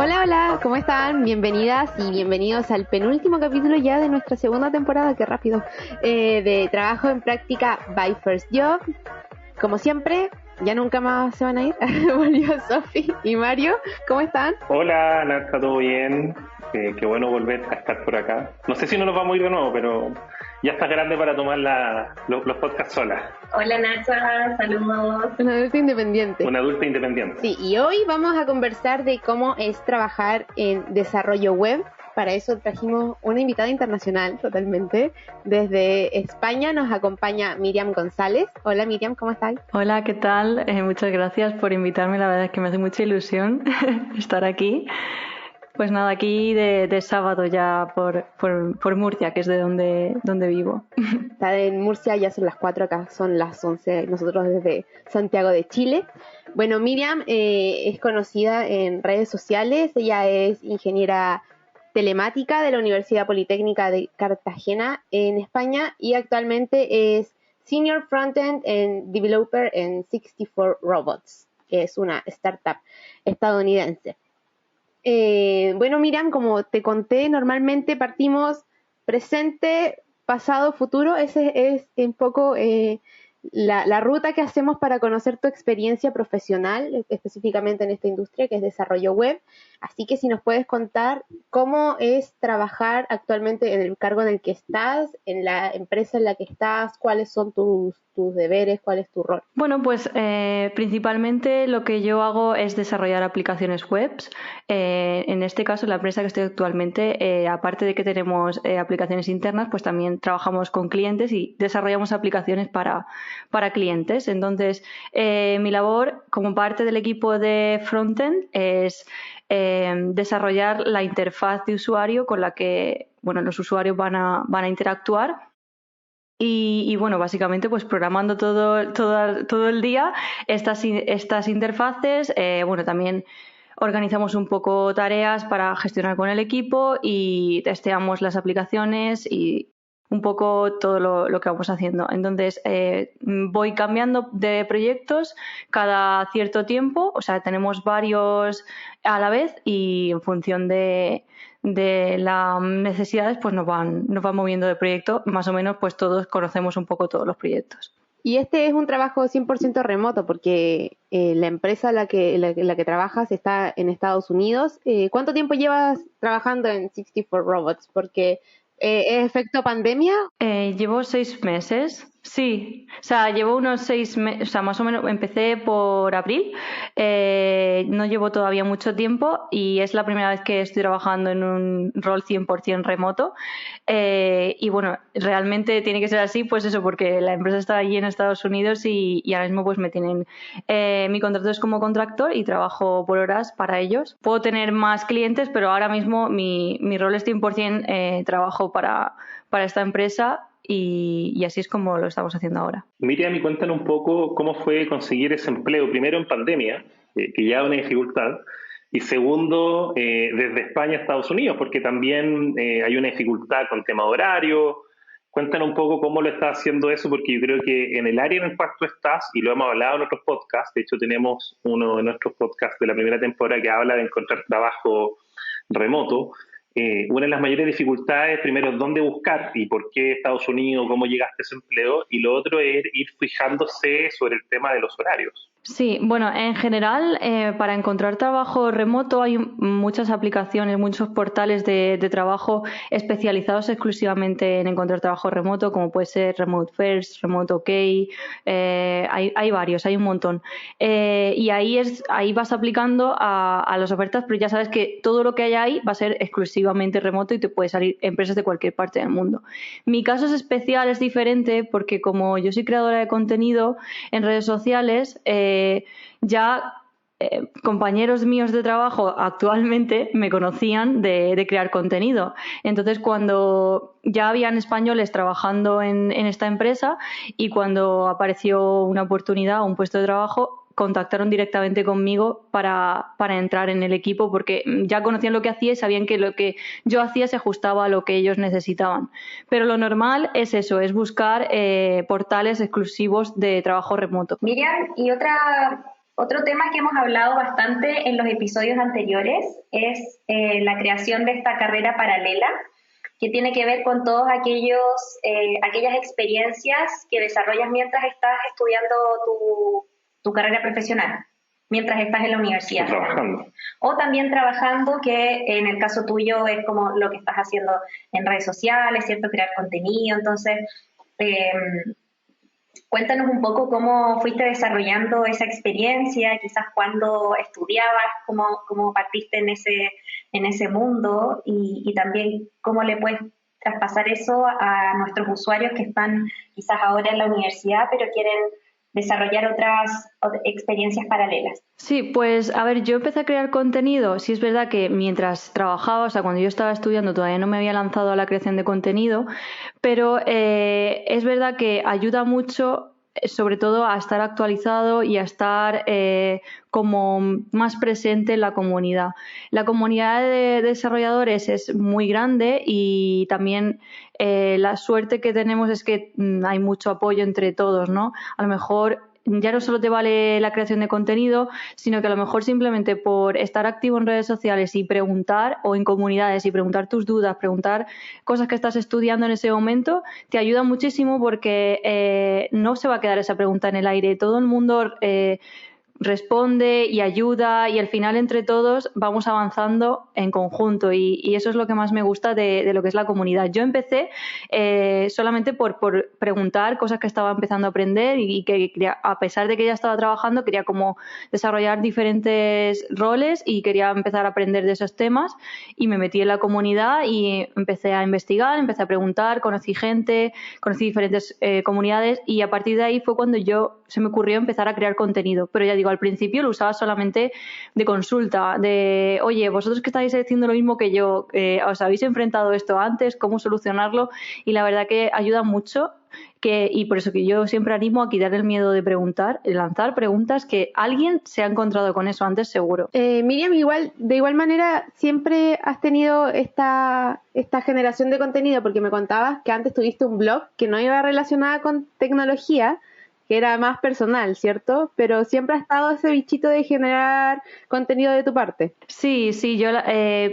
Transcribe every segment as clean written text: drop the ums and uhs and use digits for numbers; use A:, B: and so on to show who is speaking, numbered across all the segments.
A: Hola, hola, ¿cómo están? Bienvenidas y bienvenidos al penúltimo capítulo ya de nuestra segunda temporada, qué rápido, de Trabajo en Práctica by First Job. Como siempre, ya nunca más se van a ir, volvió Sofi y Mario, ¿cómo están?
B: Hola, Nacha, ¿todo bien? Qué bueno volver a estar por acá. No sé si no nos vamos a ir de nuevo, pero ya estás grande para tomar los podcasts sola.
C: Hola Nacha, saludos.
A: Un adulto independiente.
B: Un adulto independiente.
A: Sí, y hoy vamos a conversar de cómo es trabajar en desarrollo web. Para eso trajimos una invitada internacional totalmente. Desde España nos acompaña Miriam González. Hola Miriam, ¿cómo estás?
D: Hola, ¿qué tal? Muchas gracias por invitarme. La verdad es que me hace mucha ilusión estar aquí. Pues nada, aquí de sábado ya por Murcia, que es de donde vivo.
A: Está en Murcia, ya son las 4, acá son las 11, nosotros desde Santiago de Chile. Bueno, Miriam es conocida en redes sociales, ella es ingeniera telemática de la Universidad Politécnica de Cartagena en España y actualmente es Senior Frontend and Developer en 64 Robots, que es una startup estadounidense. Bueno, Miriam, como te conté, normalmente partimos presente, pasado, futuro. Ese es un poco la ruta que hacemos para conocer tu experiencia profesional, específicamente en esta industria que es desarrollo web. Así que si nos puedes contar cómo es trabajar actualmente en el cargo en el que estás, en la empresa en la que estás, cuáles son tus deberes, cuál es tu rol.
D: Bueno, pues principalmente lo que yo hago es desarrollar aplicaciones webs. En este caso, la empresa que estoy actualmente, aparte de que tenemos aplicaciones internas, pues también trabajamos con clientes y desarrollamos aplicaciones para clientes. Entonces, mi labor como parte del equipo de frontend es desarrollar la interfaz de usuario con la que los usuarios van a interactuar. Y bueno, básicamente pues programando todo el día estas interfaces. También organizamos un poco tareas para gestionar con el equipo y testeamos las aplicaciones y un poco todo lo que vamos haciendo. Entonces, voy cambiando de proyectos cada cierto tiempo, o sea, tenemos varios a la vez y en función de las necesidades pues nos van moviendo de proyecto. Más o menos pues todos conocemos un poco todos los proyectos.
A: Y este es un trabajo 100% remoto porque la empresa en la que trabajas está en Estados Unidos. ¿Cuánto tiempo llevas trabajando en 64 Robots? Porque ¿es efecto pandemia?
D: Llevo 6 meses. Sí, o sea, llevo unos 6 meses, o sea, más o menos empecé por abril, no llevo todavía mucho tiempo y es la primera vez que estoy trabajando en un rol 100% remoto y bueno, realmente tiene que ser así, pues eso, porque la empresa está allí en Estados Unidos y ahora mismo pues me tienen, mi contrato es como contractor y trabajo por horas para ellos. Puedo tener más clientes, pero ahora mismo mi rol es 100% trabajo para esta empresa. Y así es como lo estamos haciendo ahora.
B: Miriam, y cuéntanos un poco cómo fue conseguir ese empleo, primero en pandemia, que ya es una dificultad, y segundo, desde España a Estados Unidos, porque también hay una dificultad con tema horario. Cuéntanos un poco cómo lo estás haciendo eso, porque yo creo que en el área en el cual tú estás, y lo hemos hablado en otros podcasts, de hecho tenemos uno de nuestros podcasts de la primera temporada que habla de encontrar trabajo remoto. Una de las mayores dificultades, primero, es dónde buscar y por qué Estados Unidos, cómo llegaste a ese empleo, y lo otro es ir fijándose sobre el tema de los horarios.
D: Sí, bueno, en general, para encontrar trabajo remoto hay muchas aplicaciones, muchos portales de trabajo especializados exclusivamente en encontrar trabajo remoto, como puede ser Remote First, Remote OK, hay varios, hay un montón. Y ahí vas aplicando a las ofertas, pero ya sabes que todo lo que hay ahí va a ser exclusivamente remoto y te puede salir empresas de cualquier parte del mundo. Mi caso es especial, es diferente, porque como yo soy creadora de contenido en redes sociales, compañeros míos de trabajo actualmente me conocían de crear contenido. Entonces, cuando ya habían españoles trabajando en esta empresa y cuando apareció una oportunidad o un puesto de trabajo, contactaron directamente conmigo para entrar en el equipo porque ya conocían lo que hacía y sabían que lo que yo hacía se ajustaba a lo que ellos necesitaban. Pero lo normal es eso, es buscar portales exclusivos de trabajo remoto.
C: Miriam, y otra Otro tema que hemos hablado bastante en los episodios anteriores es la creación de esta carrera paralela, que tiene que ver con todos aquellas experiencias que desarrollas mientras estás estudiando tu carrera profesional, mientras estás en la universidad.
B: Trabajando.
C: O también trabajando, que en el caso tuyo es como lo que estás haciendo en redes sociales, ¿cierto? Crear contenido. Entonces, cuéntanos un poco cómo fuiste desarrollando esa experiencia, quizás cuando estudiabas, cómo partiste en ese mundo y también cómo le puedes traspasar eso a nuestros usuarios que están quizás ahora en la universidad, pero quieren desarrollar otras experiencias paralelas.
D: Sí, pues a ver, yo empecé a crear contenido. Sí es verdad que mientras trabajaba, o sea, cuando yo estaba estudiando todavía no me había lanzado a la creación de contenido, pero es verdad que ayuda mucho, sobre todo a estar actualizado y a estar como más presente en la comunidad. La comunidad de desarrolladores es muy grande y también la suerte que tenemos es que hay mucho apoyo entre todos, ¿no? A lo mejor ya no solo te vale la creación de contenido, sino que a lo mejor simplemente por estar activo en redes sociales y preguntar, o en comunidades y preguntar tus dudas, preguntar cosas que estás estudiando en ese momento, te ayuda muchísimo porque no se va a quedar esa pregunta en el aire. Todo el mundo responde y ayuda y al final entre todos vamos avanzando en conjunto y eso es lo que más me gusta de lo que es la comunidad. Yo empecé solamente por preguntar cosas que estaba empezando a aprender y que quería, a pesar de que ya estaba trabajando, quería como desarrollar diferentes roles y quería empezar a aprender de esos temas y me metí en la comunidad y empecé a investigar, empecé a preguntar, conocí gente, conocí diferentes comunidades y a partir de ahí fue cuando se me ocurrió empezar a crear contenido, pero ya digo, al principio lo usaba solamente de consulta, de, oye, vosotros que estáis haciendo lo mismo que yo, ¿os habéis enfrentado esto antes? ¿Cómo solucionarlo? Y la verdad que ayuda mucho y por eso que yo siempre animo a quitar el miedo de preguntar, lanzar preguntas, que alguien se ha encontrado con eso antes seguro.
A: Miriam, de igual manera siempre has tenido esta generación de contenido, porque me contabas que antes tuviste un blog que no iba relacionada con tecnología, que era más personal, ¿cierto? Pero siempre ha estado ese bichito de generar contenido de tu parte.
D: Sí, yo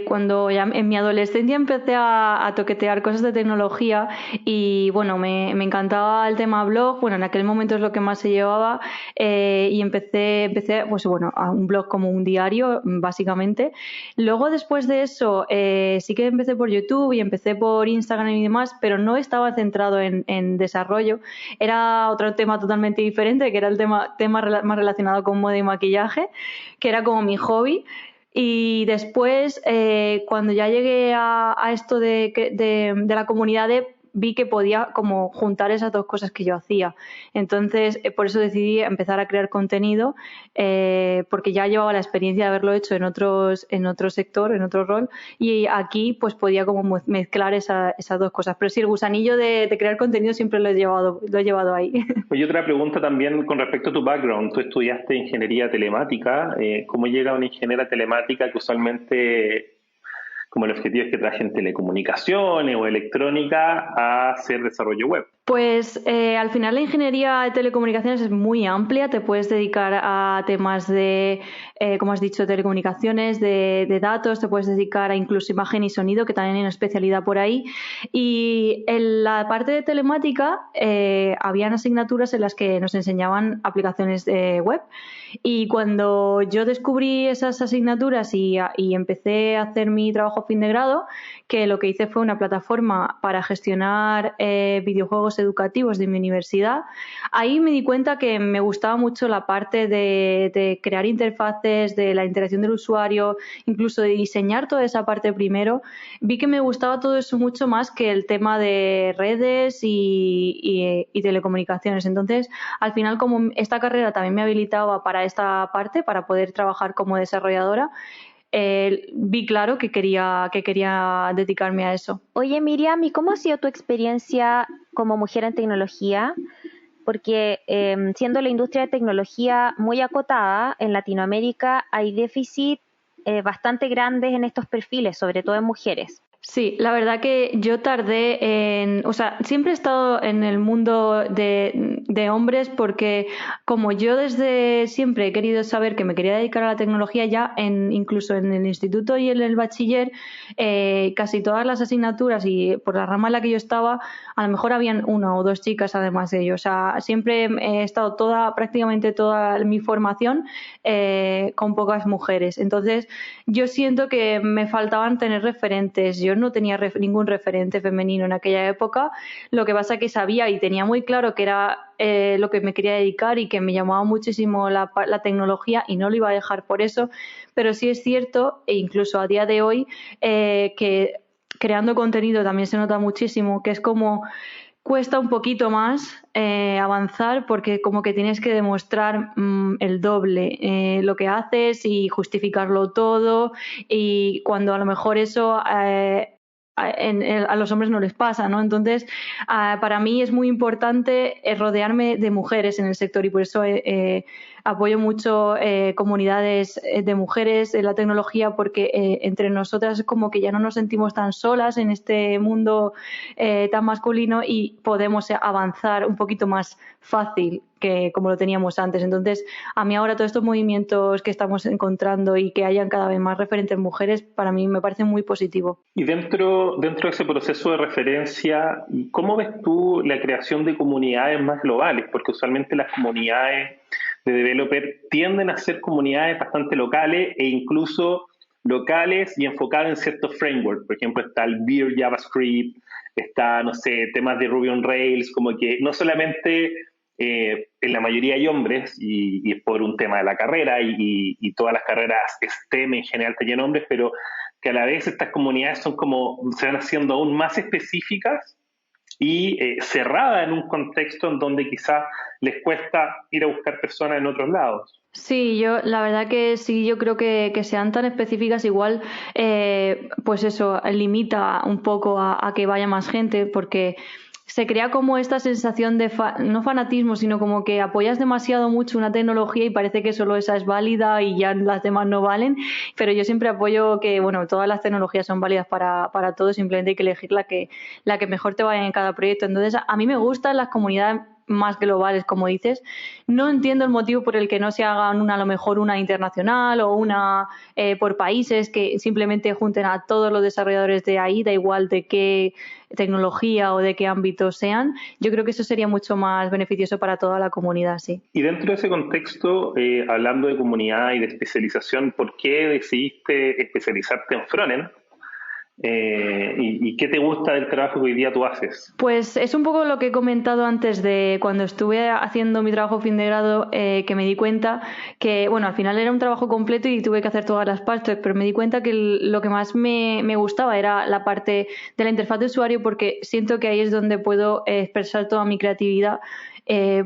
D: cuando ya en mi adolescencia empecé a toquetear cosas de tecnología y bueno, me encantaba el tema blog, bueno, en aquel momento es lo que más se llevaba y empecé pues bueno, a un blog como un diario, básicamente. Luego después de eso sí que empecé por YouTube y empecé por Instagram y demás, pero no estaba centrado en desarrollo, era otro tema totalmente diferente, que era el tema más relacionado con moda y maquillaje, que era como mi hobby. Y después, cuando ya llegué a esto de la comunidad vi que podía como juntar esas dos cosas que yo hacía. Entonces, por eso decidí empezar a crear contenido, porque ya llevaba la experiencia de haberlo hecho en otro sector, en otro rol, y aquí pues podía como mezclar esas dos cosas. Pero sí, el gusanillo de crear contenido siempre lo he llevado ahí.
B: Oye, otra pregunta también con respecto a tu background. Tú estudiaste ingeniería telemática. ¿Cómo llega una ingeniera telemática que usualmente, como el objetivo es que trabaje en telecomunicaciones o electrónica, a hacer desarrollo web?
D: Pues al final la ingeniería de telecomunicaciones es muy amplia, te puedes dedicar a temas de, como has dicho, telecomunicaciones, de datos, te puedes dedicar a incluso imagen y sonido, que también hay una especialidad por ahí. Y en la parte de telemática habían asignaturas en las que nos enseñaban aplicaciones de web. Y cuando yo descubrí esas asignaturas y empecé a hacer mi trabajo fin de grado, que lo que hice fue una plataforma para gestionar videojuegos educativos de mi universidad, ahí me di cuenta que me gustaba mucho la parte de crear interfaces, de la interacción del usuario, incluso de diseñar toda esa parte primero. Vi que me gustaba todo eso mucho más que el tema de redes y telecomunicaciones. Entonces, al final, como esta carrera también me habilitaba para esta parte, para poder trabajar como desarrolladora, vi claro que quería dedicarme a eso.
E: Oye, Miriam, ¿y cómo ha sido tu experiencia como mujer en tecnología? Porque siendo la industria de tecnología muy acotada, en Latinoamérica hay déficit bastante grandes en estos perfiles, sobre todo en mujeres.
D: Sí, la verdad que yo tardé o sea, siempre he estado en el mundo de hombres porque como yo desde siempre he querido saber que me quería dedicar a la tecnología ya incluso en el instituto y en el bachiller, casi todas las asignaturas y por la rama en la que yo estaba, a lo mejor habían una o dos chicas además de ello. O sea, siempre he estado prácticamente toda mi formación con pocas mujeres. Entonces, yo siento que me faltaban tener referentes. Yo no tenía ningún referente femenino en aquella época. Lo que pasa que sabía y tenía muy claro que era lo que me quería dedicar y que me llamaba muchísimo la tecnología y no lo iba a dejar por eso. Pero sí es cierto, e incluso a día de hoy, que creando contenido también se nota muchísimo, que es como cuesta un poquito más avanzar porque como que tienes que demostrar el doble lo que haces y justificarlo todo, y cuando a lo mejor eso a los hombres no les pasa, ¿no? Entonces, para mí es muy importante rodearme de mujeres en el sector y por eso apoyo mucho comunidades de mujeres en la tecnología, porque entre nosotras es como que ya no nos sentimos tan solas en este mundo tan masculino y podemos avanzar un poquito más fácil que como lo teníamos antes. Entonces, a mí ahora todos estos movimientos que estamos encontrando y que hayan cada vez más referentes mujeres, para mí me parece muy positivo.
B: Y dentro de ese proceso de referencia, ¿cómo ves tú la creación de comunidades más globales? Porque usualmente las comunidades de developer tienden a ser comunidades bastante locales e incluso locales y enfocadas en ciertos frameworks. Por ejemplo, está el Beer JavaScript, está, no sé, temas de Ruby on Rails, como que no solamente en la mayoría hay hombres y es por un tema de la carrera y todas las carreras STEM en general tienen hombres, pero que a la vez estas comunidades son como, se van haciendo aún más específicas y cerradas en un contexto en donde quizás les cuesta ir a buscar personas en otros lados.
D: Sí, la verdad que sí, yo creo que sean tan específicas igual, pues eso, limita un poco a que vaya más gente, porque se crea como esta sensación de, no fanatismo, sino como que apoyas demasiado mucho una tecnología y parece que solo esa es válida y ya las demás no valen, pero yo siempre apoyo que, bueno, todas las tecnologías son válidas para todos, simplemente hay que elegir la que mejor te vaya en cada proyecto. Entonces, a mí me gustan las comunidades más globales, como dices. No entiendo el motivo por el que no se hagan a lo mejor una internacional o una por países, que simplemente junten a todos los desarrolladores de ahí, da igual de qué tecnología o de qué ámbito sean. Yo creo que eso sería mucho más beneficioso para toda la comunidad, sí.
B: Y dentro de ese contexto, hablando de comunidad y de especialización, ¿por qué decidiste especializarte en frontend? ¿Y qué te gusta del trabajo que hoy día tú haces?
D: Pues es un poco lo que he comentado antes de cuando estuve haciendo mi trabajo fin de grado, que me di cuenta que, bueno, al final era un trabajo completo y tuve que hacer todas las partes, pero me di cuenta que lo que más me gustaba era la parte de la interfaz de usuario, porque siento que ahí es donde puedo expresar toda mi creatividad.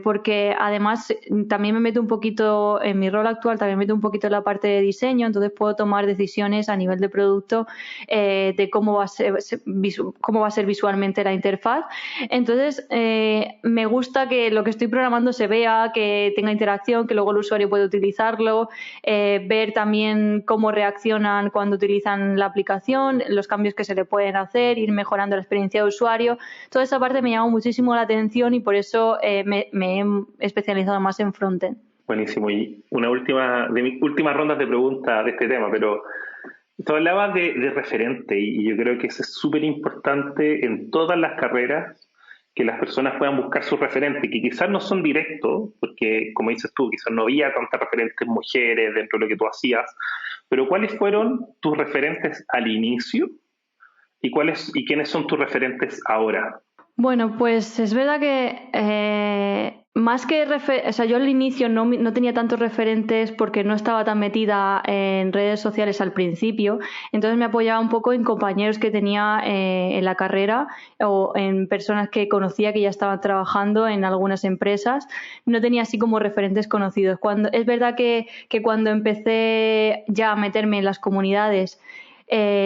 D: Porque además también me meto un poquito en mi rol actual, también me meto un poquito en la parte de diseño, entonces puedo tomar decisiones a nivel de producto de cómo va a ser visualmente la interfaz. Entonces me gusta que lo que estoy programando se vea, que tenga interacción, que luego el usuario puede utilizarlo, ver también cómo reaccionan cuando utilizan la aplicación, los cambios que se le pueden hacer, ir mejorando la experiencia de usuario. Toda esa parte me llama muchísimo la atención y por eso me he especializado más en frontend.
B: Buenísimo. Y una de mis últimas rondas de preguntas de este tema, pero tú hablabas de referente y yo creo que eso es súper importante en todas las carreras, que las personas puedan buscar sus referentes, que quizás no son directos, porque como dices tú, quizás no había tantas referentes mujeres dentro de lo que tú hacías, pero ¿cuáles fueron tus referentes al inicio y quiénes son tus referentes ahora?
D: Bueno, pues es verdad que más que o sea, yo al inicio no tenía tantos referentes porque no estaba tan metida en redes sociales al principio, entonces me apoyaba un poco en compañeros que tenía en la carrera o en personas que conocía que ya estaban trabajando en algunas empresas. No tenía así como referentes conocidos. Es verdad que cuando empecé ya a meterme en las comunidades,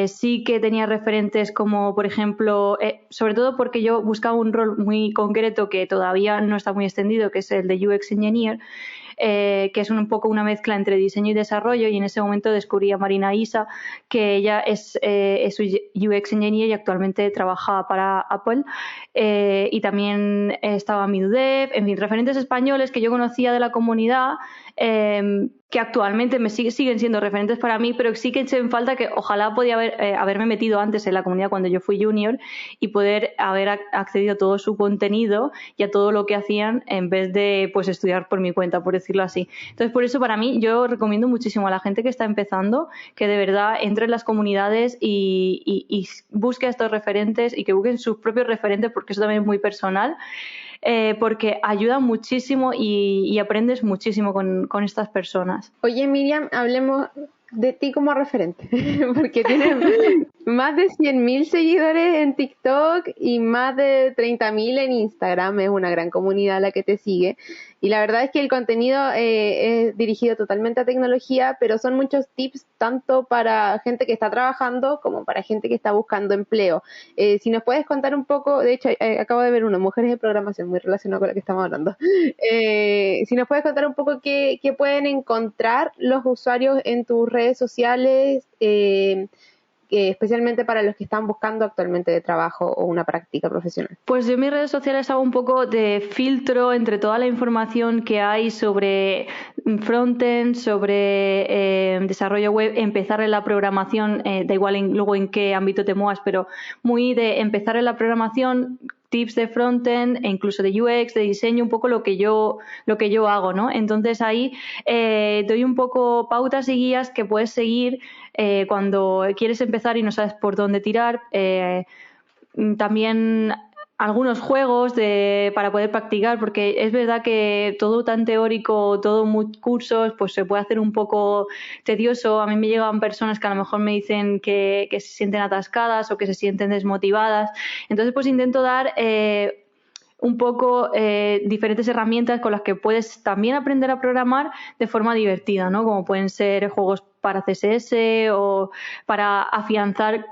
D: sí que tenía referentes como, por ejemplo, sobre todo porque yo buscaba un rol muy concreto que todavía no está muy extendido, que es el de UX Engineer. que es un poco una mezcla entre diseño y desarrollo, y en ese momento descubrí a Marina Isa, que ella es UX Engineer y actualmente trabaja para Apple, y también estaba Midudev, en fin, referentes españoles que yo conocía de la comunidad, que actualmente siguen siendo referentes para mí, pero sí que eché en falta que ojalá podía haberme metido antes en la comunidad cuando yo fui junior y poder haber accedido a todo su contenido y a todo lo que hacían en vez de pues estudiar por mi cuenta, por decirlo así. Entonces, por eso para mí yo recomiendo muchísimo a la gente que está empezando que de verdad entre en las comunidades y busque a estos referentes y que busquen sus propios referentes, porque eso también es muy personal. Porque ayuda muchísimo y aprendes muchísimo con estas personas.
A: Oye, Miriam, hablemos de ti como referente, porque tienes más de 100.000 seguidores en TikTok y más de 30.000 en Instagram. Es una gran comunidad la que te sigue. Y la verdad es que el contenido es dirigido totalmente a tecnología, pero son muchos tips tanto para gente que está trabajando como para gente que está buscando empleo. Si nos puedes contar un poco, de hecho, acabo de ver uno, Mujeres de Programación, muy relacionado con lo que estamos hablando. Si nos puedes contar un poco qué pueden encontrar los usuarios en tus redes sociales, especialmente para los que están buscando actualmente de trabajo o una práctica profesional.
D: Pues yo en mis redes sociales hago un poco de filtro entre toda la información que hay sobre frontend, sobre desarrollo web, empezar en la programación, da igual luego en qué ámbito te muevas, pero muy de empezar en la programación, tips de frontend e incluso de UX, de diseño, un poco lo que yo hago, ¿no? Entonces ahí doy un poco pautas y guías que puedes seguir cuando quieres empezar y no sabes por dónde tirar. También algunos juegos para poder practicar, porque es verdad que todo tan teórico, todo muy cursos, pues se puede hacer un poco tedioso. A mí me llegan personas que a lo mejor me dicen que se sienten atascadas o que se sienten desmotivadas. Entonces, pues intento dar un poco diferentes herramientas con las que puedes también aprender a programar de forma divertida, ¿no? Como pueden ser juegos para CSS o para afianzar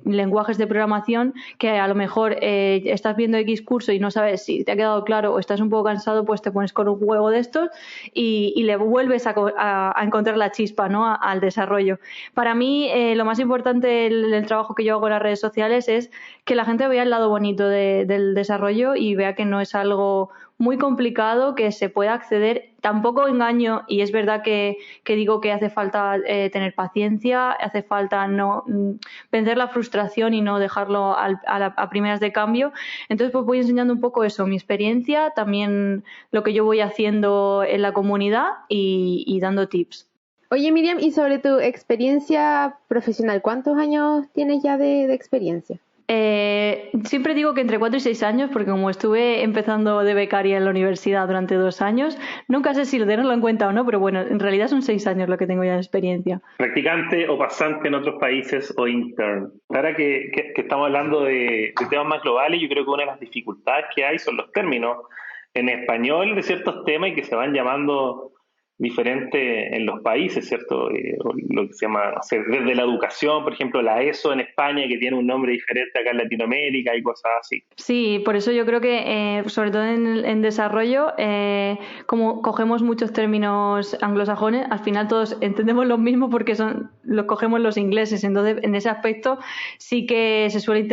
D: lenguajes de programación que a lo mejor estás viendo X curso y no sabes si te ha quedado claro o estás un poco cansado, pues te pones con un juego de estos y le vuelves a encontrar la chispa, ¿no? al desarrollo. Para mí lo más importante del trabajo que yo hago en las redes sociales es que la gente vea el lado bonito del desarrollo y vea que no es algo muy complicado, que se pueda acceder. Tampoco engaño, y es verdad que digo que hace falta tener paciencia, hace falta no vencer la frustración y no dejarlo a primeras de cambio. Entonces pues voy enseñando un poco eso, mi experiencia, también lo que yo voy haciendo en la comunidad y dando tips.
A: Oye, Miriam, y sobre tu experiencia profesional, ¿cuántos años tienes ya de experiencia?
D: Siempre digo que entre 4 y 6 años, porque como estuve empezando de becaria en la universidad durante 2 años, nunca sé si tenerlo en cuenta o no, pero bueno, en realidad son 6 años lo que tengo ya de experiencia.
B: ¿Practicante o pasante en otros países o intern? Ahora que estamos hablando de temas más globales, yo creo que una de las dificultades que hay son los términos en español de ciertos temas y que se van llamando diferente en los países, ¿cierto? Lo que se llama, no sé, desde la educación, por ejemplo, la ESO en España, que tiene un nombre diferente acá en Latinoamérica y cosas así.
D: Sí, por eso yo creo que, sobre todo en desarrollo, como cogemos muchos términos anglosajones, al final todos entendemos lo mismo porque los cogemos los ingleses. Entonces, en ese aspecto sí que se suele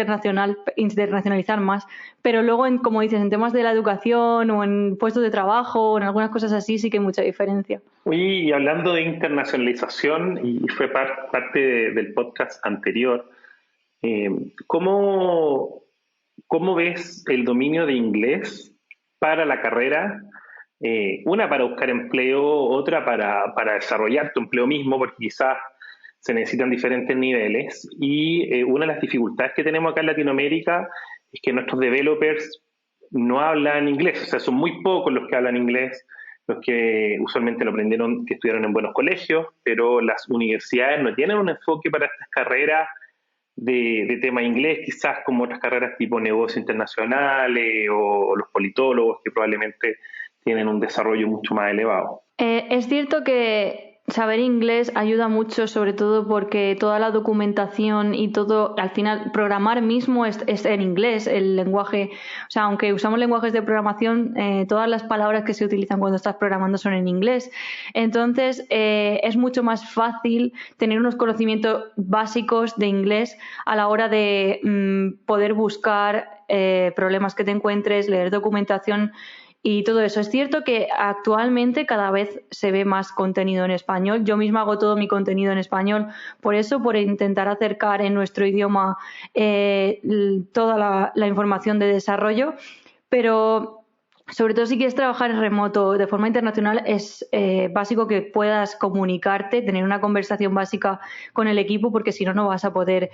D: internacionalizar más. Pero luego, como dices, en temas de la educación o en puestos de trabajo o en algunas cosas así, sí que hay mucha diferencia.
B: Oye, y hablando de internacionalización, y fue parte del podcast anterior, ¿cómo ves el dominio de inglés para la carrera? Una para buscar empleo, otra para desarrollar tu empleo mismo, porque quizás se necesitan diferentes niveles. Y una de las dificultades que tenemos acá en Latinoamérica es que nuestros developers no hablan inglés, o sea, son muy pocos los que hablan inglés, los que usualmente lo aprendieron, que estudiaron en buenos colegios, pero las universidades no tienen un enfoque para estas carreras de tema inglés, quizás como otras carreras tipo negocios internacionales o los politólogos que probablemente tienen un desarrollo mucho más elevado.
D: Es cierto que saber inglés ayuda mucho, sobre todo porque toda la documentación y todo, al final, programar mismo es en inglés, el lenguaje. O sea, aunque usamos lenguajes de programación, todas las palabras que se utilizan cuando estás programando son en inglés. Entonces, es mucho más fácil tener unos conocimientos básicos de inglés a la hora de poder buscar problemas que te encuentres, leer documentación y todo eso. Es cierto que actualmente cada vez se ve más contenido en español. Yo misma hago todo mi contenido en español, por eso, por intentar acercar en nuestro idioma toda la información de desarrollo. Pero sobre todo si quieres trabajar en remoto de forma internacional, es básico que puedas comunicarte, tener una conversación básica con el equipo, porque si no, no vas a poder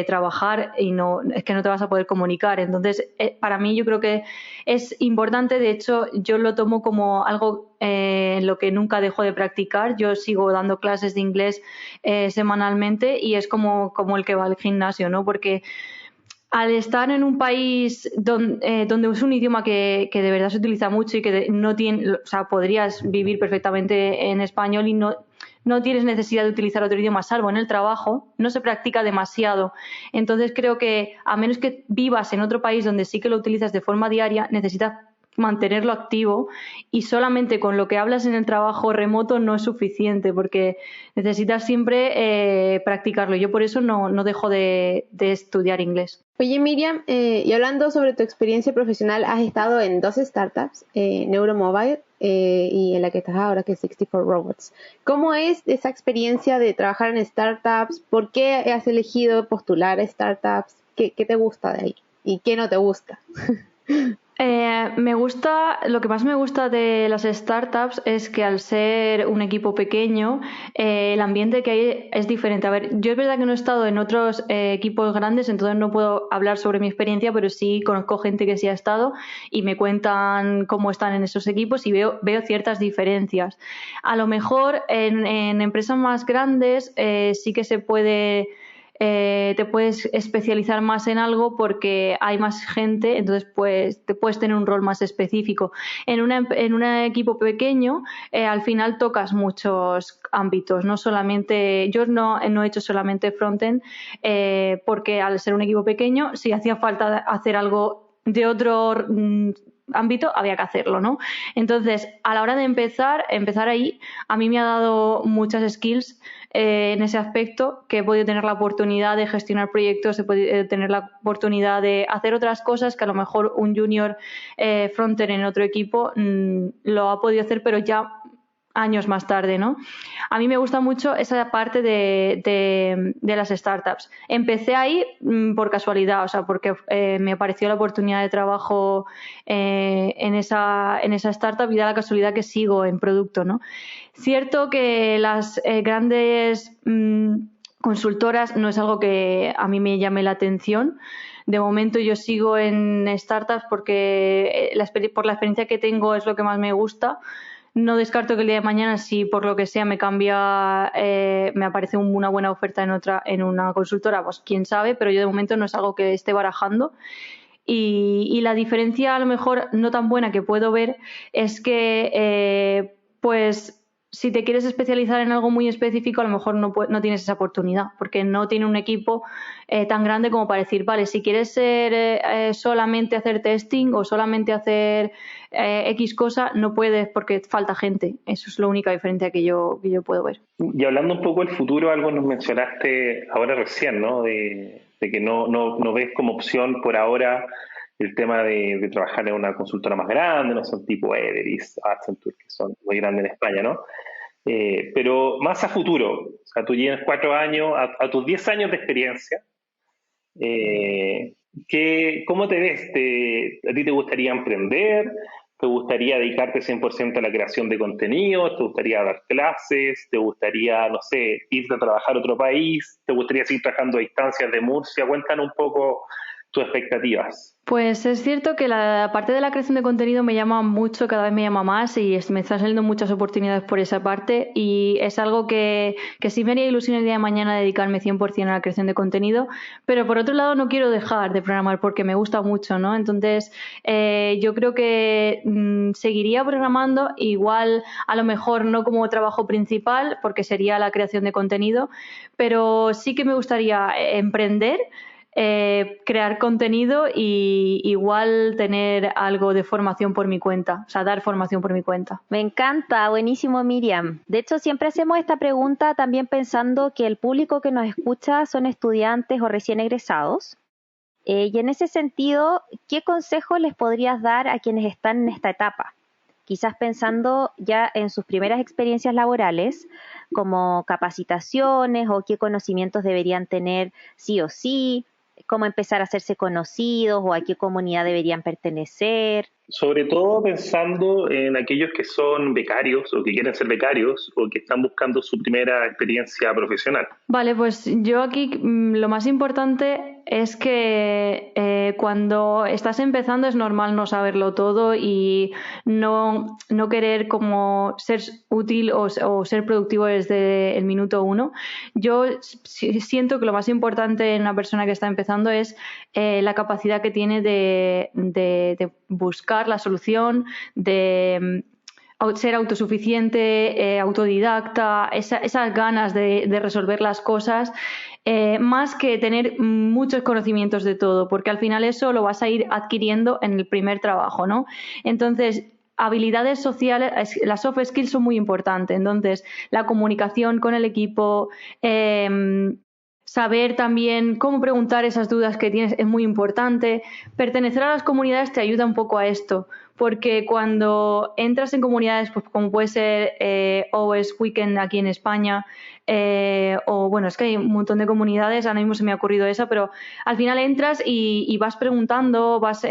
D: trabajar y es que no te vas a poder comunicar. Entonces, para mí yo creo que es importante. De hecho, yo lo tomo como algo en lo que nunca dejo de practicar. Yo sigo dando clases de inglés semanalmente y es como el que va al gimnasio, ¿no? Porque al estar en un país donde es un idioma que de verdad se utiliza mucho y que no tiene, o sea, podrías vivir perfectamente en español y no tienes necesidad de utilizar otro idioma, salvo en el trabajo, no se practica demasiado. Entonces creo que a menos que vivas en otro país donde sí que lo utilizas de forma diaria, necesitas mantenerlo activo, y solamente con lo que hablas en el trabajo remoto no es suficiente, porque necesitas siempre practicarlo. Yo por eso no dejo de estudiar inglés.
A: Oye, Miriam, y hablando sobre tu experiencia profesional, has estado en 2 startups, Neuromobile y en la que estás ahora, que es 64 Robots. ¿Cómo es esa experiencia de trabajar en startups? ¿Por qué has elegido postular a startups? ¿Qué te gusta de ahí? ¿Y qué no te gusta?
D: Lo que más me gusta de las startups es que al ser un equipo pequeño, el ambiente que hay es diferente. A ver, yo es verdad que no he estado en otros equipos grandes, entonces no puedo hablar sobre mi experiencia, pero sí conozco gente que sí ha estado y me cuentan cómo están en esos equipos y veo ciertas diferencias. A lo mejor en empresas más grandes sí que se puede... te puedes especializar más en algo porque hay más gente, entonces pues te puedes tener un rol más específico. En un equipo pequeño, al final tocas muchos ámbitos, no solamente, yo no he hecho solamente frontend, porque al ser un equipo pequeño, si hacía falta hacer algo de otro ámbito, había que hacerlo, ¿no? Entonces, a la hora de empezar ahí, a mí me ha dado muchas skills en ese aspecto, que he podido tener la oportunidad de gestionar proyectos, he podido tener la oportunidad de hacer otras cosas que a lo mejor un junior frontend en otro equipo lo ha podido hacer, pero ya años más tarde, ¿no? A mí me gusta mucho esa parte de las startups. Empecé ahí por casualidad, o sea, porque me apareció la oportunidad de trabajo en esa startup, y da la casualidad que sigo en producto, ¿no? Cierto que las grandes consultoras no es algo que a mí me llame la atención. De momento yo sigo en startups porque por la experiencia que tengo es lo que más me gusta. No descarto que el día de mañana, si por lo que sea me cambia, me aparece una buena oferta en una consultora, pues quién sabe, pero yo de momento no es algo que esté barajando. Y la diferencia, a lo mejor no tan buena que puedo ver, es que pues si te quieres especializar en algo muy específico, a lo mejor no tienes esa oportunidad, porque no tiene un equipo tan grande como para decir, vale, si quieres ser solamente hacer testing o solamente hacer X cosa, no puedes porque falta gente. Eso es la única diferencia que yo puedo ver.
B: Y hablando un poco del futuro, algo nos mencionaste ahora recién, ¿no? De que no ves como opción por ahora el tema de trabajar en una consultora más grande, no son tipo Everest, Accenture, que son muy grandes en España, ¿no? Pero más a futuro, o sea, tú llevas 4 años, a tus 10 años de experiencia, ¿cómo te ves? ¿A ti te gustaría emprender? ¿Te gustaría dedicarte 100% a la creación de contenido? ¿Te gustaría dar clases? ¿Te gustaría, no sé, irte a trabajar a otro país? ¿Te gustaría seguir trabajando a distancias de Murcia? Cuéntanos un poco tus expectativas?
D: Pues es cierto que la parte de la creación de contenido me llama mucho, cada vez me llama más y me están saliendo muchas oportunidades por esa parte y es algo que sí me haría ilusión el día de mañana dedicarme 100% a la creación de contenido, pero por otro lado no quiero dejar de programar porque me gusta mucho, ¿no? Entonces yo creo que seguiría programando, igual a lo mejor no como trabajo principal porque sería la creación de contenido, pero sí que me gustaría emprender, crear contenido y igual tener algo de formación por mi cuenta, o sea, dar formación por mi cuenta.
E: Me encanta, buenísimo, Miriam. De hecho, siempre hacemos esta pregunta también pensando que el público que nos escucha son estudiantes o recién egresados. Y en ese sentido, ¿qué consejo les podrías dar a quienes están en esta etapa? Quizás pensando ya en sus primeras experiencias laborales, como capacitaciones o qué conocimientos deberían tener sí o sí, cómo empezar a hacerse conocidos o a qué comunidad deberían pertenecer.
B: Sobre todo pensando en aquellos que son becarios o que quieren ser becarios o que están buscando su primera experiencia profesional.
D: Vale, pues yo aquí lo más importante es que cuando estás empezando es normal no saberlo todo y no querer como ser útil o ser productivo desde el minuto uno. Yo siento que lo más importante en una persona que está empezando es la capacidad que tiene de buscar la solución, de ser autosuficiente, autodidacta, esas ganas de resolver las cosas, más que tener muchos conocimientos de todo, porque al final eso lo vas a ir adquiriendo en el primer trabajo, ¿no? Entonces, habilidades sociales, las soft skills son muy importantes. Entonces, la comunicación con el equipo, saber también cómo preguntar esas dudas que tienes es muy importante. Pertenecer a las comunidades te ayuda un poco a esto, porque cuando entras en comunidades pues, como puede ser OS Weekend aquí en España, o bueno, es que hay un montón de comunidades, ahora mismo se me ha ocurrido esa, pero al final entras y vas preguntando, vas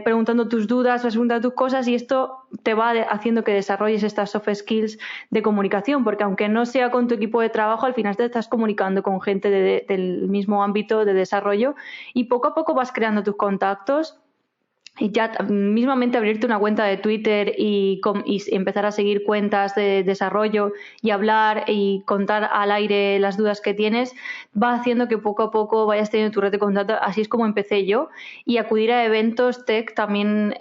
D: preguntando tus dudas, vas preguntando tus cosas y esto te va haciendo que desarrolles estas soft skills de comunicación, porque aunque no sea con tu equipo de trabajo, al final te estás comunicando con gente del mismo ámbito de desarrollo y poco a poco vas creando tus contactos. Y ya mismamente abrirte una cuenta de Twitter y empezar a seguir cuentas de desarrollo y hablar y contar al aire las dudas que tienes, va haciendo que poco a poco vayas teniendo tu red de contacto. Así es como empecé yo. Y acudir a eventos tech también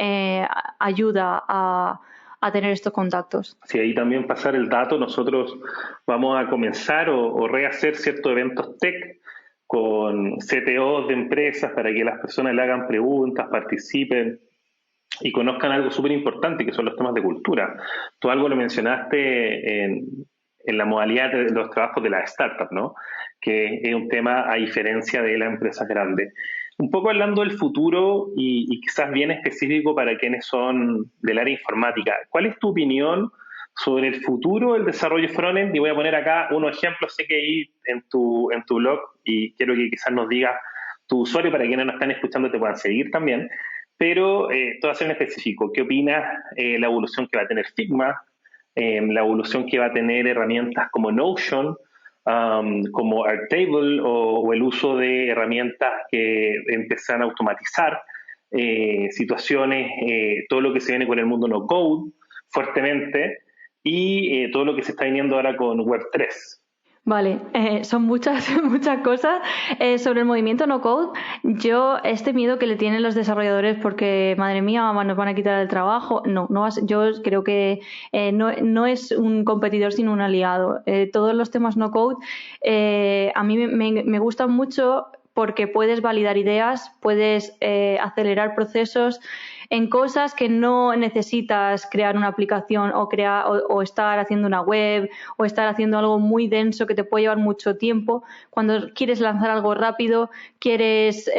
D: ayuda a tener estos contactos.
B: Sí, ahí también pasar el dato. Nosotros vamos a comenzar o rehacer ciertos eventos tech con CTOs de empresas para que las personas le hagan preguntas, participen y conozcan algo súper importante que son los temas de cultura. Tú algo lo mencionaste en la modalidad de los trabajos de las startups, ¿no? Que es un tema a diferencia de las empresas grandes. Un poco hablando del futuro y quizás bien específico para quienes son del área informática, ¿cuál es tu opinión sobre el futuro del desarrollo frontend? Y voy a poner acá unos ejemplos, sé que ahí en tu blog, y quiero que quizás nos digas tu usuario para quienes nos están escuchando te puedan seguir también, pero todo va a ser en específico. ¿Qué opinas la evolución que va a tener Figma, la evolución que va a tener herramientas como Notion, como Airtable o el uso de herramientas que empiezan a automatizar situaciones, todo lo que se viene con el mundo no code fuertemente y todo lo que se está viniendo ahora con Web3?
D: Vale, son muchas cosas. Sobre el movimiento no code, yo este miedo que le tienen los desarrolladores porque, madre mía, nos van a quitar el trabajo, yo creo que no es un competidor sino un aliado. Todos los temas no code a mí me gustan mucho porque puedes validar ideas, puedes acelerar procesos en cosas que no necesitas crear una aplicación o estar haciendo una web o estar haciendo algo muy denso que te puede llevar mucho tiempo. Cuando quieres lanzar algo rápido, quieres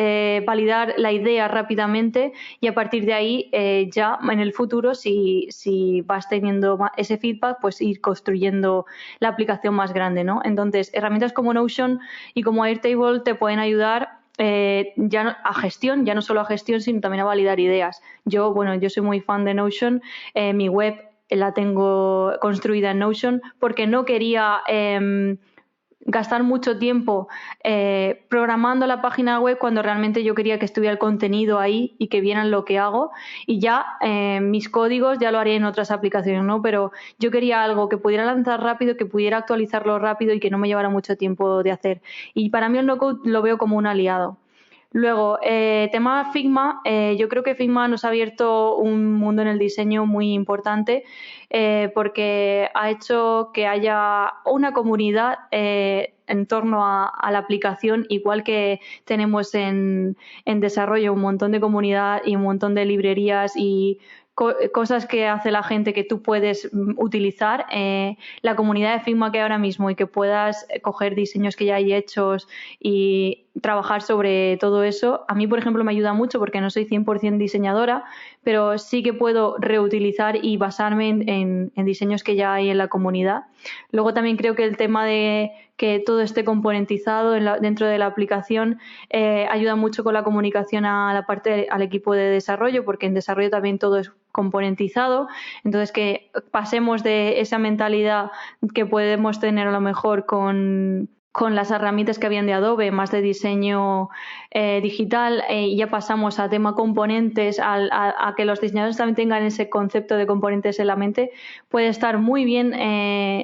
D: validar la idea rápidamente y a partir de ahí ya en el futuro, si vas teniendo ese feedback, pues ir construyendo la aplicación más grande, ¿no? Entonces, herramientas como Notion y como Airtable te pueden ayudar a gestión, ya no solo a gestión, sino también a validar ideas. Yo soy muy fan de Notion, mi web la tengo construida en Notion porque no quería gastar mucho tiempo programando la página web cuando realmente yo quería que estuviera el contenido ahí y que vieran lo que hago, y ya mis códigos ya lo haré en otras aplicaciones, ¿no? Pero yo quería algo que pudiera lanzar rápido, que pudiera actualizarlo rápido y que no me llevara mucho tiempo de hacer. Y para mí el no-code lo veo como un aliado. Luego, tema Figma, yo creo que Figma nos ha abierto un mundo en el diseño muy importante, porque ha hecho que haya una comunidad en torno a la aplicación, igual que tenemos en desarrollo un montón de comunidad y un montón de librerías y cosas que hace la gente que tú puedes utilizar. La comunidad de Figma que hay ahora mismo, y que puedas coger diseños que ya hay hechos y trabajar sobre todo eso, a mí, por ejemplo, me ayuda mucho porque no soy 100% diseñadora, pero sí que puedo reutilizar y basarme en diseños que ya hay en la comunidad. Luego también creo que el tema de que todo esté componentizado dentro de la aplicación ayuda mucho con la comunicación al equipo de desarrollo, porque en desarrollo también todo es componentizado. Entonces, que pasemos de esa mentalidad que podemos tener a lo mejor con las herramientas que habían de Adobe, más de diseño digital, y ya pasamos a tema componentes, a que los diseñadores también tengan ese concepto de componentes en la mente, puede estar muy bien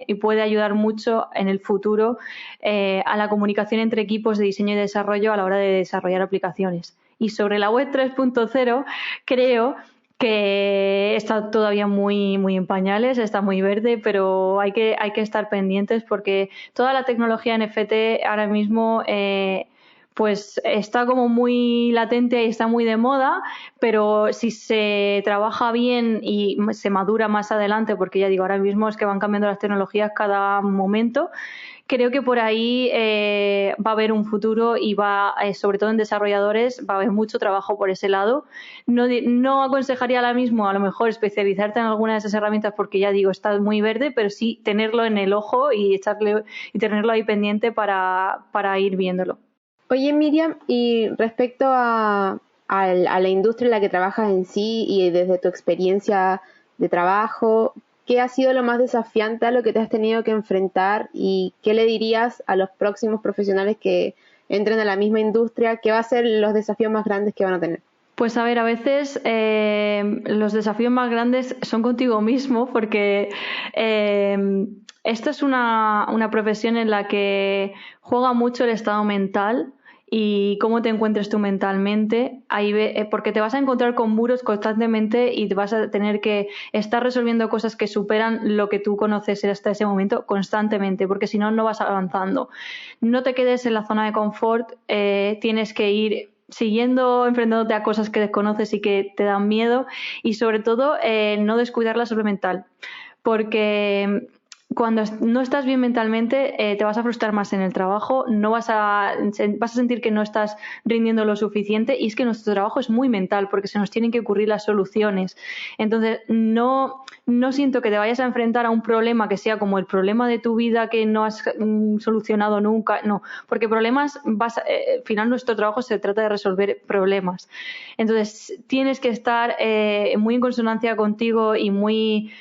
D: y puede ayudar mucho en el futuro a la comunicación entre equipos de diseño y desarrollo a la hora de desarrollar aplicaciones. Y sobre la web 3.0, creo que está todavía muy, muy en pañales, está muy verde, pero hay que estar pendientes, porque toda la tecnología NFT ahora mismo pues está como muy latente y está muy de moda, pero si se trabaja bien y se madura más adelante, porque ya digo, ahora mismo es que van cambiando las tecnologías cada momento, creo que por ahí va a haber un futuro y sobre todo en desarrolladores, va a haber mucho trabajo por ese lado. No aconsejaría ahora mismo a lo mejor especializarte en alguna de esas herramientas, porque ya digo, está muy verde, pero sí tenerlo en el ojo y tenerlo ahí pendiente para ir viéndolo.
A: Oye, Miriam, y respecto a la industria en la que trabajas en sí y desde tu experiencia de trabajo, ¿qué ha sido lo más desafiante a lo que te has tenido que enfrentar, y qué le dirías a los próximos profesionales que entren a la misma industria? ¿Qué va a ser los desafíos más grandes que van a tener?
D: Pues a ver, a veces los desafíos más grandes son contigo mismo, porque esto es una profesión en la que juega mucho el estado mental y cómo te encuentres tú mentalmente, porque te vas a encontrar con muros constantemente y te vas a tener que estar resolviendo cosas que superan lo que tú conoces hasta ese momento constantemente, porque si no, no vas avanzando. No te quedes en la zona de confort, tienes que ir enfrentándote a cosas que desconoces y que te dan miedo, y sobre todo no descuidar la salud mental, porque cuando no estás bien mentalmente te vas a frustrar más en el trabajo, vas a sentir que no estás rindiendo lo suficiente, y es que nuestro trabajo es muy mental porque se nos tienen que ocurrir las soluciones. Entonces no siento que te vayas a enfrentar a un problema que sea como el problema de tu vida que no has solucionado nunca, no, porque problemas al final nuestro trabajo se trata de resolver problemas. Entonces tienes que estar muy en consonancia contigo y muy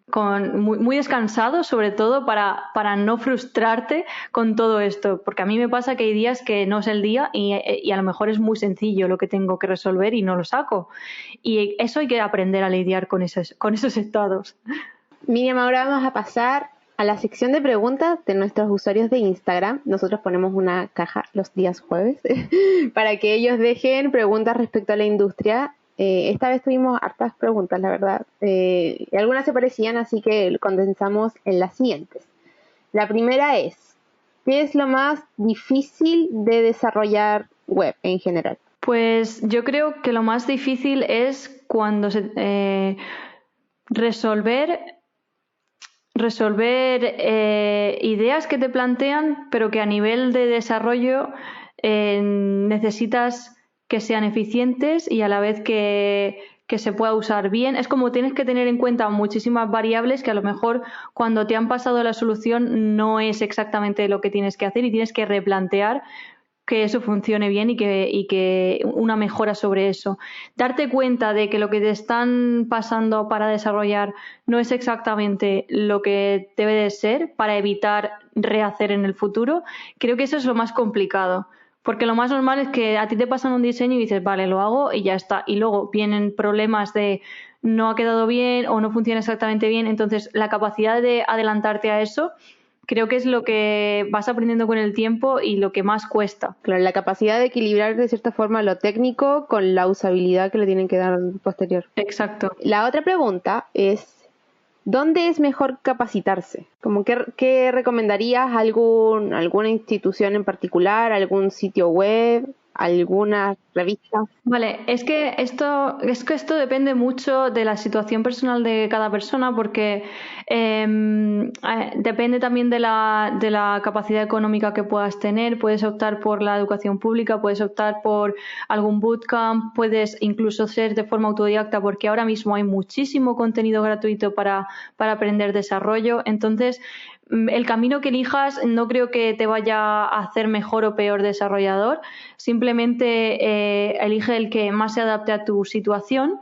D: muy descansado, sobre todo para no frustrarte con todo esto, porque a mí me pasa que hay días que no es el día y a lo mejor es muy sencillo lo que tengo que resolver y no lo saco, y eso hay que aprender a lidiar con esos estados.
A: Miriam, ahora vamos a pasar a la sección de preguntas de nuestros usuarios de Instagram. Nosotros ponemos una caja los días jueves para que ellos dejen preguntas respecto a la industria. Esta vez tuvimos hartas preguntas, la verdad. Y algunas se parecían, así que condensamos en las siguientes. La primera es: ¿qué es lo más difícil de desarrollar web en general?
D: Pues yo creo que lo más difícil es cuando resolver ideas que te plantean, pero que a nivel de desarrollo necesitas que sean eficientes y a la vez que se pueda usar bien. Es como tienes que tener en cuenta muchísimas variables que a lo mejor cuando te han pasado la solución no es exactamente lo que tienes que hacer, y tienes que replantear que eso funcione bien y que una mejora sobre eso. Darte cuenta de que lo que te están pasando para desarrollar no es exactamente lo que debe de ser para evitar rehacer en el futuro, creo que eso es lo más complicado. Porque lo más normal es que a ti te pasan un diseño y dices, vale, lo hago y ya está. Y luego vienen problemas de no ha quedado bien o no funciona exactamente bien. Entonces, la capacidad de adelantarte a eso creo que es lo que vas aprendiendo con el tiempo y lo que más cuesta.
A: Claro, la capacidad de equilibrar de cierta forma lo técnico con la usabilidad que le tienen que dar posterior.
D: Exacto.
A: La otra pregunta es, ¿dónde es mejor capacitarse? Como ¿qué recomendarías? ¿Alguna institución en particular? ¿Algún sitio web? ¿Alguna revista?
D: Vale, es que esto depende mucho de la situación personal de cada persona porque depende también de la capacidad económica que puedas tener. Puedes optar por la educación pública, puedes optar por algún bootcamp, puedes incluso ser de forma autodidacta porque ahora mismo hay muchísimo contenido gratuito para aprender desarrollo. Entonces, el camino que elijas no creo que te vaya a hacer mejor o peor desarrollador. Simplemente elige el que más se adapte a tu situación.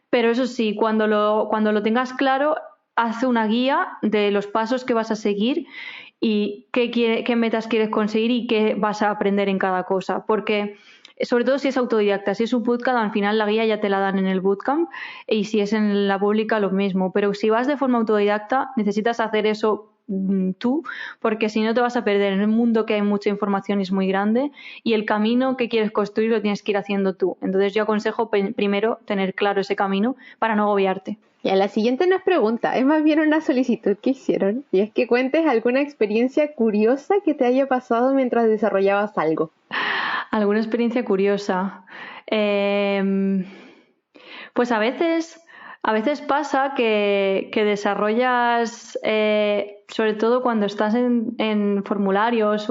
D: Pero eso sí, cuando lo tengas claro, haz una guía de los pasos que vas a seguir y qué metas quieres conseguir y qué vas a aprender en cada cosa. Porque sobre todo si es autodidacta, si es un bootcamp, al final la guía ya te la dan en el bootcamp y si es en la pública lo mismo. Pero si vas de forma autodidacta, necesitas hacer eso tú, porque si no te vas a perder en un mundo que hay mucha información y es muy grande y el camino que quieres construir lo tienes que ir haciendo tú. Entonces yo aconsejo primero tener claro ese camino para no agobiarte.
A: Y a la siguiente no es pregunta, es más bien una solicitud que hicieron y es que cuentes alguna experiencia curiosa que te haya pasado mientras desarrollabas algo.
D: ¿Alguna experiencia curiosa? Pues a veces pasa que desarrollas, sobre todo cuando estás en formularios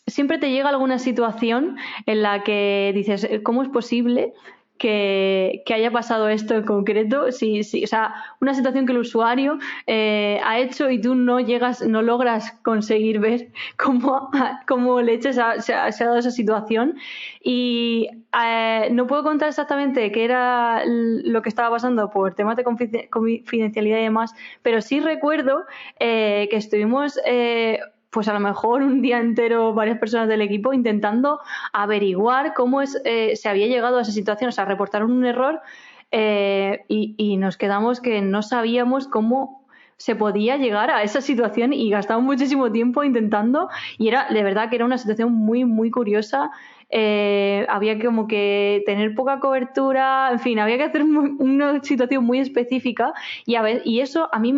D: siempre te llega alguna situación en la que dices, ¿cómo es posible que haya pasado esto en concreto? Sí, o sea, una situación que el usuario ha hecho y tú no logras conseguir ver cómo leche se ha dado esa situación. Y no puedo contar exactamente qué era lo que estaba pasando por temas de confidencialidad y demás, pero sí recuerdo que estuvimos pues a lo mejor un día entero varias personas del equipo intentando averiguar cómo se había llegado a esa situación. O sea, reportaron un error y nos quedamos que no sabíamos cómo se podía llegar a esa situación y gastamos muchísimo tiempo intentando y era de verdad que era una situación muy, muy curiosa. Había como que tener poca cobertura, en fin, había que hacer una situación muy específica y eso a mí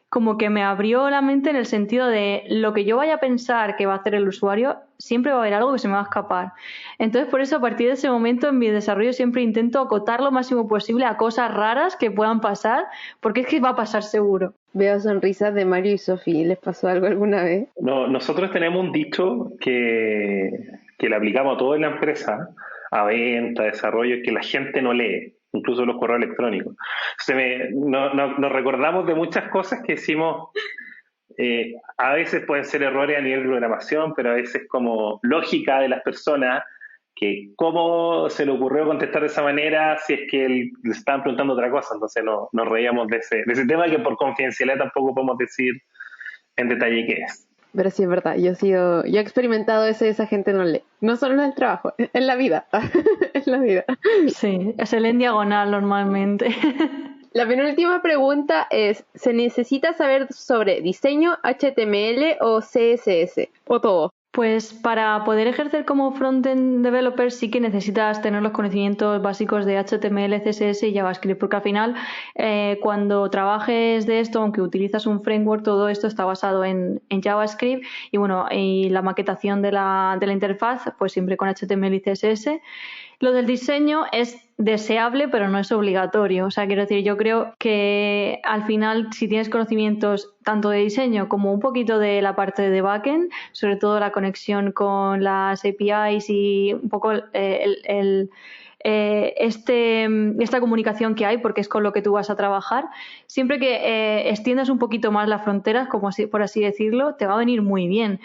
D: como que me abrió la mente en el sentido de lo que yo vaya a pensar que va a hacer el usuario, siempre va a haber algo que se me va a escapar. Entonces, por eso, a partir de ese momento, en mi desarrollo siempre intento acotar lo máximo posible a cosas raras que puedan pasar, porque es que va a pasar seguro.
A: Veo sonrisas de Mario y Sofía. ¿Les pasó algo alguna vez?
B: No, nosotros tenemos un dicho que le aplicamos a toda la empresa, a venta, desarrollo, que la gente no lee, incluso los correos electrónicos. Nos recordamos de muchas cosas que hicimos. A veces pueden ser errores a nivel de programación, pero a veces como lógica de las personas, que cómo se le ocurrió contestar de esa manera si es que le estaban preguntando otra cosa. Entonces nos reíamos de ese tema que por confidencialidad tampoco podemos decir en detalle qué es.
A: Pero sí es verdad, yo he experimentado eso y esa gente no lee. No solo en el trabajo, en la vida. En la vida.
D: Sí, se lee en diagonal normalmente.
A: La penúltima pregunta es, ¿se necesita saber sobre diseño, HTML o CSS? ¿O todo?
D: Pues para poder ejercer como front-end developer sí que necesitas tener los conocimientos básicos de HTML, CSS y JavaScript, porque al final cuando trabajes de esto, aunque utilizas un framework, todo esto está basado en JavaScript y bueno, y la maquetación de la interfaz, pues siempre con HTML y CSS. Lo del diseño es deseable, pero no es obligatorio. O sea, quiero decir, yo creo que al final, si tienes conocimientos tanto de diseño como un poquito de la parte de backend, sobre todo la conexión con las APIs y un poco esta comunicación que hay, porque es con lo que tú vas a trabajar. Siempre que extiendas un poquito más las fronteras, como por así decirlo, te va a venir muy bien.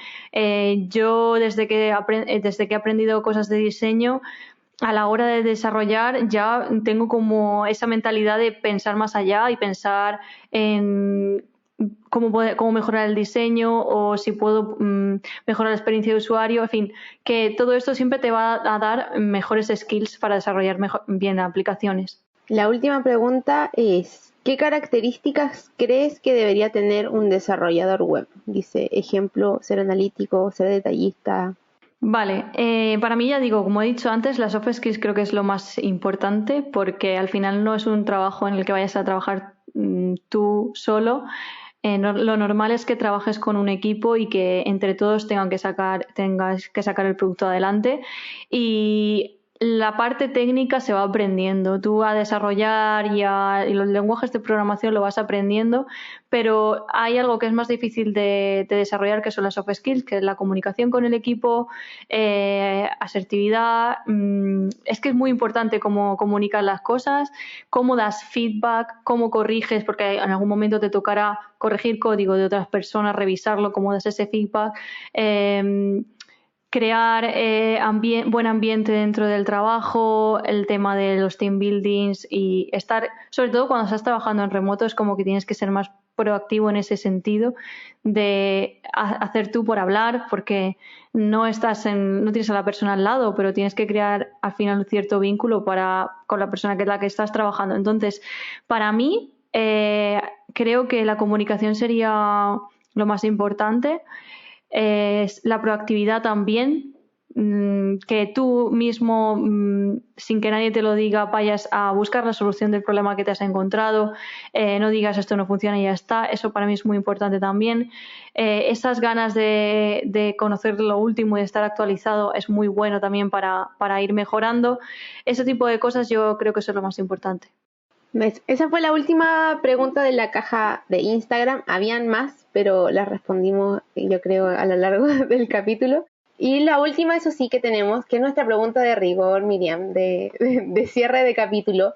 D: Yo desde que he aprendido cosas de diseño, a la hora de desarrollar ya tengo como esa mentalidad de pensar más allá y pensar en cómo mejorar el diseño o si puedo mejorar la experiencia de usuario. En fin, que todo esto siempre te va a dar mejores skills para desarrollar bien aplicaciones.
A: La última pregunta es, ¿qué características crees que debería tener un desarrollador web? Dice, ejemplo, ser analítico, ser detallista.
D: Vale, para mí, ya digo, como he dicho antes, las soft skills creo que es lo más importante, porque al final no es un trabajo en el que vayas a trabajar tú solo. Lo normal es que trabajes con un equipo y que entre todos tengas que sacar el producto adelante, y la parte técnica se va aprendiendo. Tú a desarrollar y los lenguajes de programación lo vas aprendiendo, pero hay algo que es más difícil de desarrollar, que son las soft skills, que es la comunicación con el equipo, asertividad. Es que es muy importante cómo comunicas las cosas, cómo das feedback, cómo corriges, porque en algún momento te tocará corregir código de otras personas, revisarlo, cómo das ese feedback. Crear buen ambiente dentro del trabajo, el tema de los team buildings, y estar, sobre todo cuando estás trabajando en remoto, es como que tienes que ser más proactivo en ese sentido de hacer tú por hablar, porque no tienes a la persona al lado, pero tienes que crear al final un cierto vínculo con la persona que es la que estás trabajando. Entonces, para mí, creo que la comunicación sería lo más importante. La proactividad también, que tú mismo, sin que nadie te lo diga, vayas a buscar la solución del problema que te has encontrado, no digas esto no funciona y ya está. Eso para mí es muy importante también. Esas ganas de conocer lo último y de estar actualizado es muy bueno también para ir mejorando. Ese tipo de cosas yo creo que eso es lo más importante.
A: Esa fue la última pregunta de la caja de Instagram. Habían más, pero las respondimos, yo creo, a lo largo del capítulo. Y la última, eso sí que tenemos, que es nuestra pregunta de rigor, Miriam, de cierre de capítulo,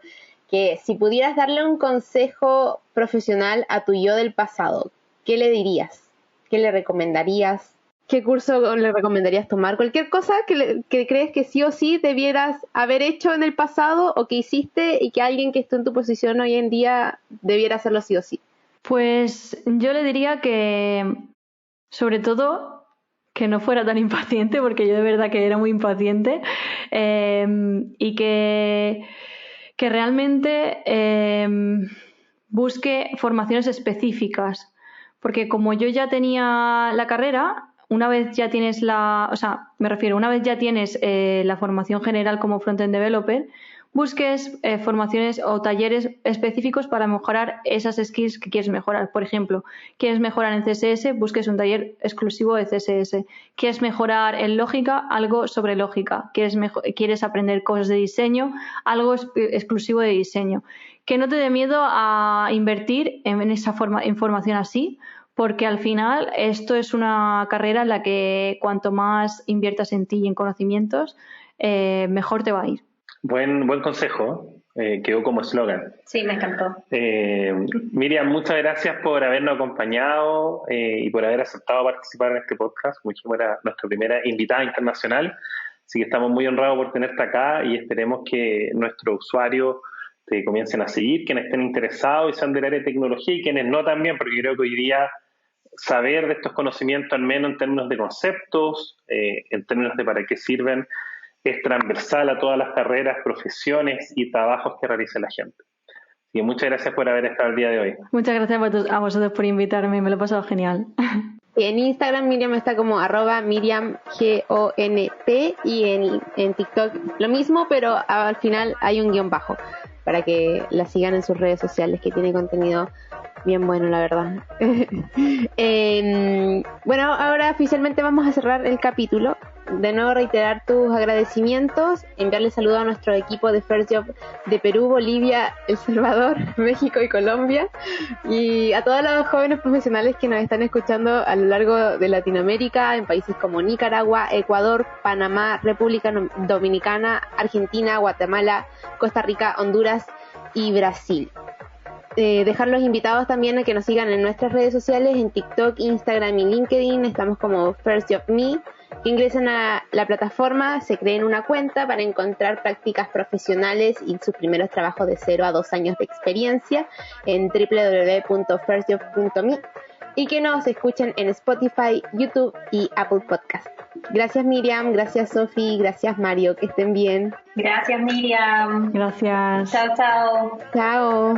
A: que si pudieras darle un consejo profesional a tu yo del pasado, ¿qué le dirías? ¿Qué le recomendarías? ¿Qué curso le recomendarías tomar? Cualquier cosa que crees que sí o sí debieras haber hecho en el pasado o que hiciste y que alguien que esté en tu posición hoy en día debiera hacerlo sí o sí.
D: Pues yo le diría que, sobre todo, que no fuera tan impaciente, porque yo de verdad que era muy impaciente, y que realmente busque formaciones específicas, porque como yo ya tenía la carrera, una vez ya tienes la formación general como front-end developer, busques formaciones o talleres específicos para mejorar esas skills que quieres mejorar. Por ejemplo, quieres mejorar en CSS, busques un taller exclusivo de CSS. Quieres mejorar en lógica, algo sobre lógica. Quieres aprender cosas de diseño, algo exclusivo de diseño. Que no te dé miedo a invertir en formación así, porque al final esto es una carrera en la que cuanto más inviertas en ti y en conocimientos, mejor te va a ir.
B: Buen consejo, quedó como eslogan.
C: Sí, me encantó.
B: Miriam, muchas gracias por habernos acompañado y por haber aceptado participar en este podcast. Muchísimas era nuestra primera invitada internacional, así que estamos muy honrados por tenerte acá y esperemos que nuestros usuarios te comiencen a seguir, quienes estén interesados y sean del área de tecnología y quienes no también, porque creo que hoy día saber de estos conocimientos, al menos en términos de conceptos, en términos de para qué sirven, es transversal a todas las carreras, profesiones y trabajos que realiza la gente. Y muchas gracias por haber estado el día de hoy.
D: Muchas gracias a vosotros por invitarme, me lo he pasado genial.
A: En Instagram Miriam está como @MiriamGONT y en TikTok lo mismo, pero al final hay un guión bajo para que la sigan en sus redes sociales, que tiene contenido bien bueno, la verdad. Bueno, ahora oficialmente vamos a cerrar el capítulo. de nuevo reiterar tus agradecimientos, enviarle saludos a nuestro equipo de First Job de Perú, Bolivia, El Salvador, México y Colombia, y a todos los jóvenes profesionales que nos están escuchando a lo largo de Latinoamérica, en países como Nicaragua, Ecuador, Panamá, República Dominicana, Argentina, Guatemala, Costa Rica, Honduras y Brasil. Dejar los invitados también a que nos sigan en nuestras redes sociales, en TikTok, Instagram y LinkedIn. Estamos como First Job Me. Que ingresen a la plataforma, se creen una cuenta para encontrar prácticas profesionales y sus primeros trabajos de 0 a 2 años de experiencia en www.firstjob.me, y que nos escuchen en Spotify, YouTube y Apple Podcast. Gracias Miriam, gracias Sofi, gracias Mario, que estén bien.
C: Gracias Miriam.
D: Gracias.
C: Chao, chao.
A: Chao.